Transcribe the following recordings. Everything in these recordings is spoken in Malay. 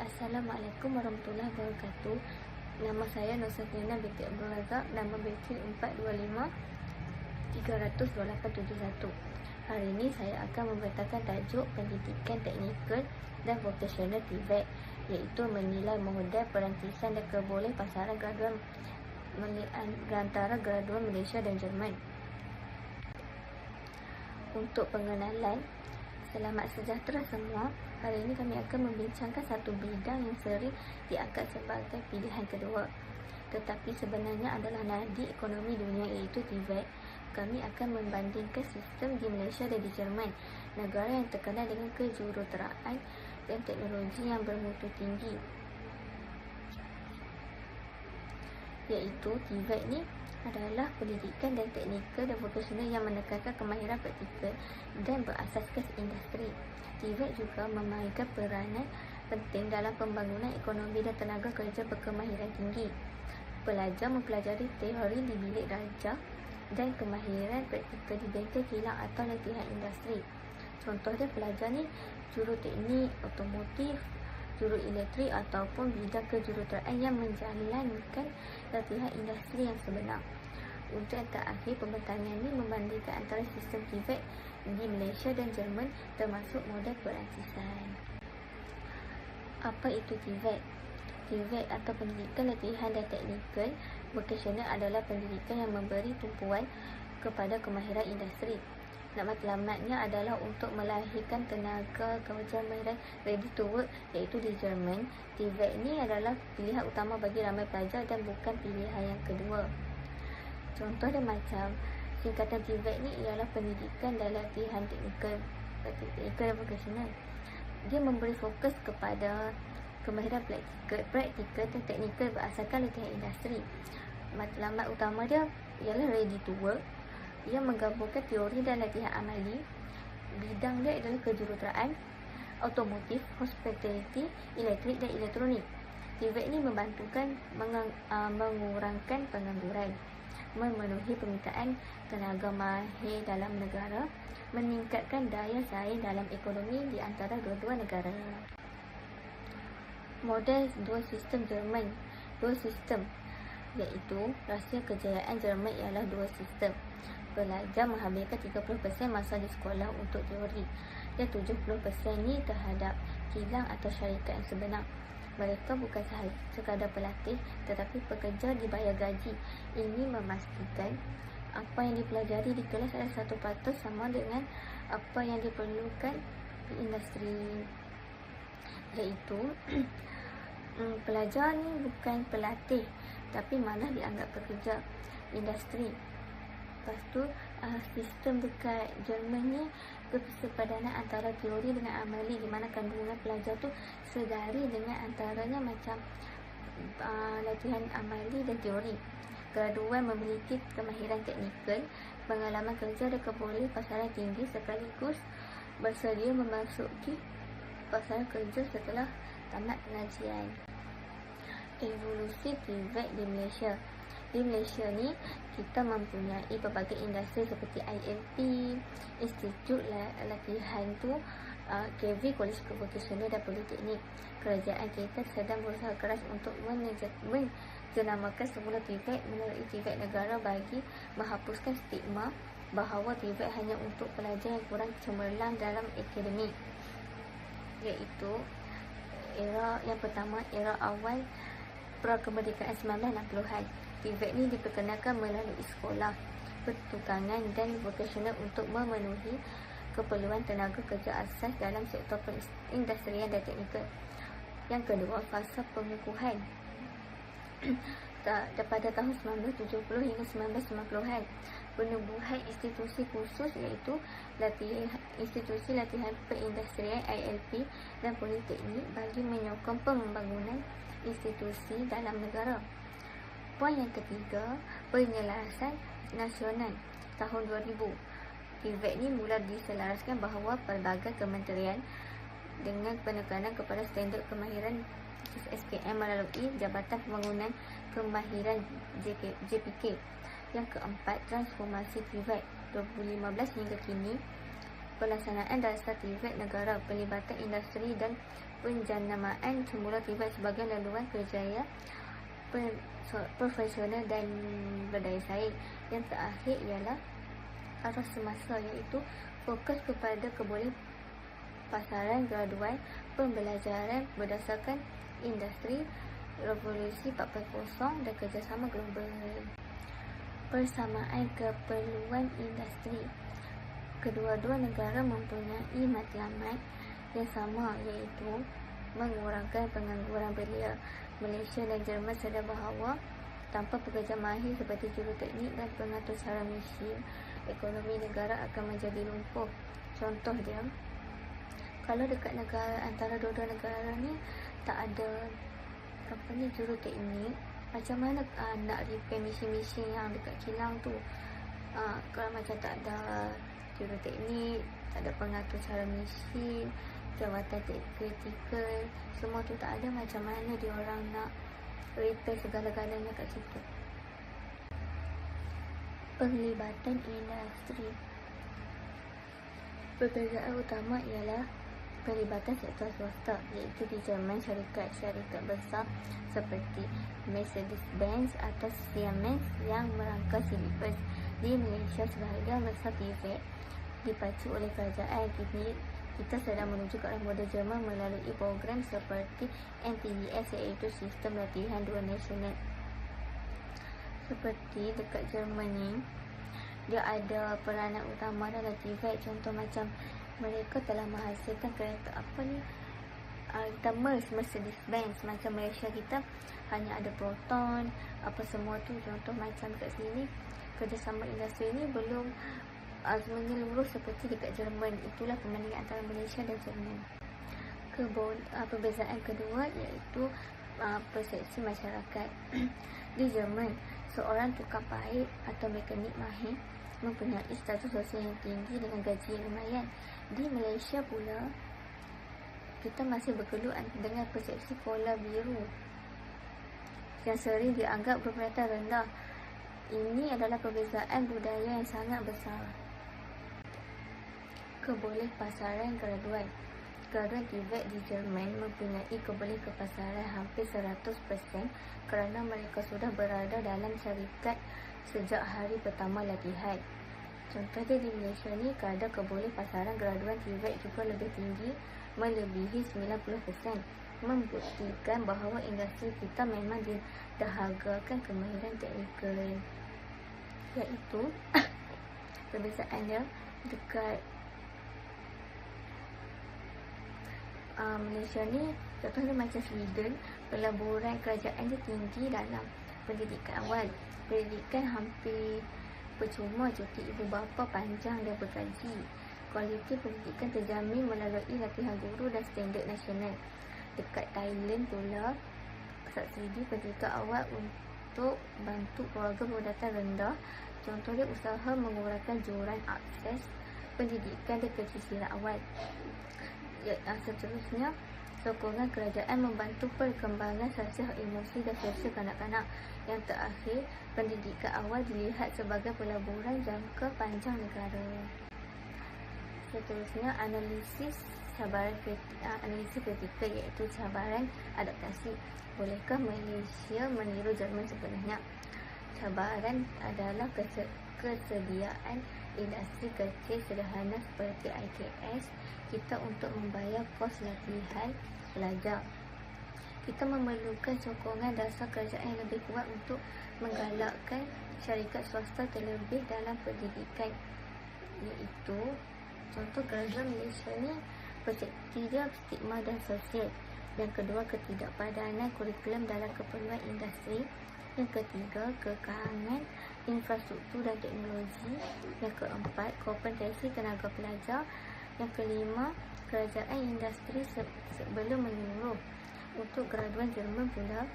Assalamualaikum warahmatullahi wabarakatuh. Nama saya Nursatina binti Abdul Razak, nama BC 425-300-2871. Hari ini saya akan membentangkan tajuk pendidikan teknikal dan vocational TVET, iaitu menilai model perantisan dan kebolehan pasaran graduan antara graduan Malaysia dan Jerman. Untuk pengenalan, selamat sejahtera semua. Hari ini kami akan membincangkan satu bidang yang sering diangkat sebagai pilihan kedua, tetapi sebenarnya adalah nadi ekonomi dunia, iaitu TVET. Kami akan membandingkan sistem di Malaysia dan di Jerman, negara yang terkenal dengan kejuruteraan dan teknologi yang bermutu tinggi. Iaitu TVET ni adalah pendidikan dan teknikal dan vocational yang menekankan kemahiran praktikal dan berasaskan industri. TVET juga memainkan peranan penting dalam pembangunan ekonomi dan tenaga kerja berkemahiran tinggi. Pelajar mempelajari teori di bilik darjah dan kemahiran praktikal di bengkel kilang atau latihan industri. Contohnya pelajar ni juruteknik, otomotif, juru elektrik ataupun bidang kejuruteraan yang menjalankan latihan industri yang sebenar. Untuk yang terakhir, pembentangan ini membandingkan antara sistem TVET di Malaysia dan Jerman termasuk model perantisan. Apa itu TVET? TVET atau pendidikan latihan dan teknikal vocational adalah pendidikan yang memberi tumpuan kepada kemahiran industri. Nama matlamatnya adalah untuk melahirkan tenaga kerja mahiran ready to work, iaitu di Jerman. TVET ini adalah pilihan utama bagi ramai pelajar dan bukan pilihan yang kedua. Contoh dia macam singkatan TVET ni ialah pendidikan dan latihan teknikal dan vocational. Dia memberi fokus kepada kemahiran praktikal dan teknikal berasaskan latihan industri. Matlamat utama dia ialah ready to work. Ia menggabungkan teori dan latihan amali. Bidang dia adalah kejuruteraan, otomotif, hospitality, elektrik dan elektronik. TVET ini membantukan mengurangkan pengangguran, memenuhi permintaan tenaga mahir dalam negara, meningkatkan daya saing dalam ekonomi di antara dua-dua negara. Model dua sistem Jerman. Dua sistem iaitu rahsia kejayaan Jerman ialah dua sistem. Pelajar menghabiskan 30% masa di sekolah untuk teori dan 70% ni terhadap kilang atau syarikat yang sebenar. Mereka bukan sekadar pelatih tetapi pekerja dibayar gaji. Ini memastikan apa yang dipelajari di kelas adalah 100% sama dengan apa yang diperlukan di industri. Iaitu pelajar ni bukan pelatih tapi malah dianggap pekerja industri. Lepas tu sistem dekat Jerman ni bersepadanaan antara teori dengan amali, di mana kandungan pelajar tu sedari dengan antaranya macam latihan amali dan teori. Graduan memiliki kemahiran teknikal, pengalaman kerja dan kebolehan pasaran tinggi sekaligus bersedia memasuki pasaran kerja setelah tamat pengajian. Evolusi TVET di Malaysia. Di Malaysia ni kita mempunyai pelbagai industri seperti ILP, Institut Latihan tu, KV, Kolej Vocasional dan Politeknik. Kerajaan kita sedang berusaha keras untuk menjenamakan semula TVET melalui TVET negara bagi menghapuskan stigma bahawa TVET hanya untuk pelajar yang kurang cemerlang dalam akademik. Iaitu era yang pertama, era awal pra-kemerdekaan 1960-an. TVET ni diperkenalkan melalui sekolah, pertukangan dan vocational untuk memenuhi keperluan tenaga kerja asas dalam sektor perindustrian dan teknikal. Yang kedua, fasa pengukuhan. Pada tahun 1970 hingga 1990-an, penubuhan institusi khusus iaitu institusi latihan perindustrian ILP dan politeknik bagi menyokong pembangunan institusi dalam negara. Poin yang ketiga, penyelarasan nasional tahun 2000. TVET ni mula diselaraskan bahawa pelbagai kementerian dengan penekanan kepada standard kemahiran SPM melalui Jabatan Pembangunan Kemahiran JPK. Yang keempat, transformasi TVET 2015 hingga kini. Pelaksanaan dasar TVET negara, pelibatan industri dan penjanamaan semula TVET sebagai laluan kerjaya profesional dan berdaya saing. Yang terakhir ialah arus semasa, iaitu fokus kepada kebolehan pasaran graduan pembelajaran berdasarkan industri revolusi 4.0 dan kerjasama global. Persamaan keperluan industri. Kedua-dua negara mempunyai matlamat yang sama, iaitu mengurangkan pengangguran belia. Malaysia dan Jerman sedar bahawa tanpa pekerja mahir seperti juruteknik dan pengatur cara mesin, ekonomi negara akan menjadi lumpuh. Contoh dia, kalau dekat negara antara dua-dua negara ni tak ada juruteknik, macam mana nak repair mesin-mesin yang dekat kilang tu? Kalau macam tak ada juruteknik, tak ada pengatur cara mesin, jawatan kritikal, semua tu tak ada, macam mana dia orang nak repair segala-galanya kat situ? Penglibatan industri. Perbezaan utama ialah pelibatan sektor swasta, iaitu di Jerman syarikat-syarikat besar seperti Mercedes-Benz atau Siemens yang merangkap Philips. Di Malaysia, sebahagian besar TVET dipacu oleh kerajaan. Kini kita sedang menuju ke arah model Jerman melalui program seperti NTDS, iaitu sistem latihan dua nasional. Seperti dekat Jerman ni, dia ada peranan utama dalam TVET. Contoh macam mereka telah menghasilkan kereta Mercedes-Benz. Macam Malaysia kita hanya ada Proton, apa semua tu. Contoh macam kat sini, kerjasama industri ni belum menyeluruh seperti dekat Jerman. Itulah perbandingan antara Malaysia dan Jerman. Perbezaan kedua iaitu persepsi masyarakat. Di Jerman, seorang tukang pahit atau mekanik mahir mempunyai status sosial yang tinggi dengan gaji yang lumayan. Di Malaysia pula, kita masih bergelut dengan persepsi kola biru yang sering dianggap berpenghasilan rendah. Ini adalah perbezaan budaya yang sangat besar. Keboleh pasaran graduan. Graduan TVET di Jerman mempunyai keboleh kepasaran hampir 100% kerana mereka sudah berada dalam syarikat sejak hari pertama latihan. Contohnya di Malaysia ni, kadar keboleh pasaran graduan TVET juga lebih tinggi, melebihi 90%, membuktikan bahawa industri kita memang didahagakan kemahiran teknikal. Iaitu perbezaan dia dekat Malaysia ni, contohnya macam Sweden, pelaburan kerajaan dia tinggi dalam pendidikan awal. Pendidikan hampir percuma, cuti ibu bapa panjang dan bergaji. Kualiti pendidikan terjamin melalui latihan guru dan standard nasional. Dekat Thailand pula, subsidi pendidikan awal untuk bantu keluarga berpendapatan rendah. Contohnya usaha mengurangkan juran akses pendidikan dan kecicilan awal. Seterusnya, sokongan kerajaan membantu perkembangan sosial, emosi dan sosial kanak-kanak. Yang terakhir, pendidikan awal dilihat sebagai pelaburan jangka panjang negara. Seterusnya, analisis kritikal, iaitu cabaran adaptasi. Bolehkah Malaysia meniru Jerman sepenuhnya? Cabaran adalah kesediaan industri kecil sederhana seperti IKS kita untuk membayar kos latihan pelajar. Kita memerlukan sokongan dasar kerajaan yang lebih kuat untuk menggalakkan syarikat swasta terlebih dalam pendidikan, iaitu contoh kerajaan Malaysia ni, persepsi dia stigma dan sosial. Yang kedua, ketidakpadanan kurikulum dalam keperluan industri. Yang ketiga, kekalangan infrastruktur dan teknologi. Yang keempat, kompetensi tenaga pelajar. Yang kelima, kerajaan industri sebelum menyeluruh. Untuk graduan Jerman pula,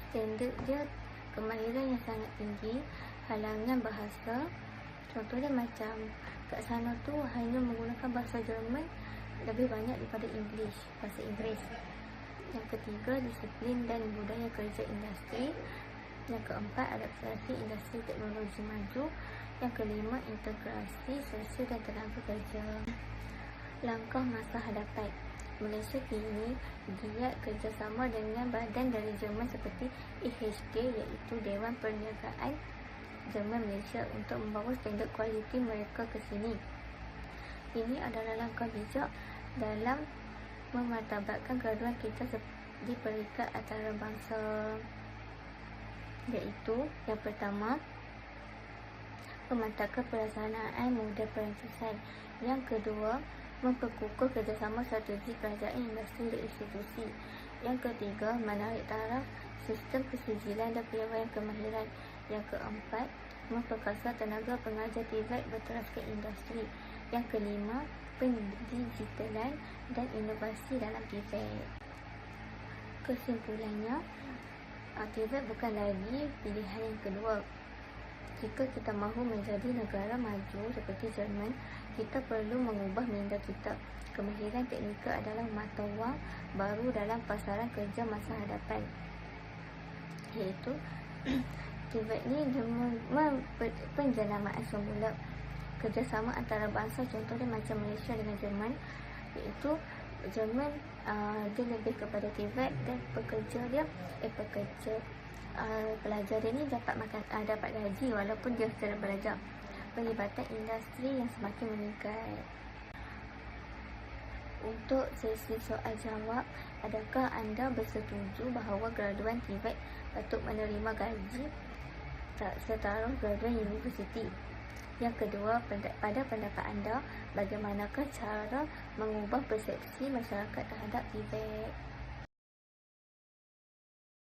standard dia kemahiran yang sangat tinggi, halangan bahasa. Contohnya macam kat sana tu hanya menggunakan bahasa Jerman lebih banyak daripada bahasa Inggeris. Yang ketiga, disiplin dan budaya kerja industri. Yang keempat, adaptasi industri teknologi maju. Yang kelima, integrasi sosial dan tenaga kerja. Langkah masa hadapan. Malaysia kini giat kerjasama dengan badan dari Jerman seperti IHK, iaitu Dewan Perniagaan Jerman Malaysia, untuk membawa standard kualiti mereka ke sini. Ini adalah langkah bijak dalam memartabatkan graduan kita di peringkat antarabangsa, iaitu yang pertama, memantapkan pelaksanaan model perancasan. Yang kedua, memperkukuh kerjasama strategi kerajaan, industri dan institusi. Yang ketiga, menarik taraf sistem persijilan dan piawaian kemahiran. Yang keempat, memperkasa tenaga pengajar TVET berteraskan industri. Yang kelima, pendigitalan dan inovasi dalam TVET. Kesimpulannya, TVET bukan lagi pilihan yang kedua. Jika kita mahu menjadi negara maju seperti Jerman, kita perlu mengubah minda kita. Kemahiran teknikal adalah mata wang baru dalam pasaran kerja masa hadapan, iaitu TVET ni penjenamaan semula kerjasama antarabangsa, contohnya macam Malaysia dengan Jerman, iaitu Jerman dia lebih kepada TVET dan pelajar dia ni dapat gaji walaupun dia sedang belajar. Pelibatan industri yang semakin meningkat. Untuk sesi soal jawab, adakah anda bersetuju bahawa graduan TVET patut menerima gaji tak setaraf graduan universiti? Yang kedua, pada pendapat anda, bagaimanakah cara mengubah persepsi masyarakat terhadap TVET?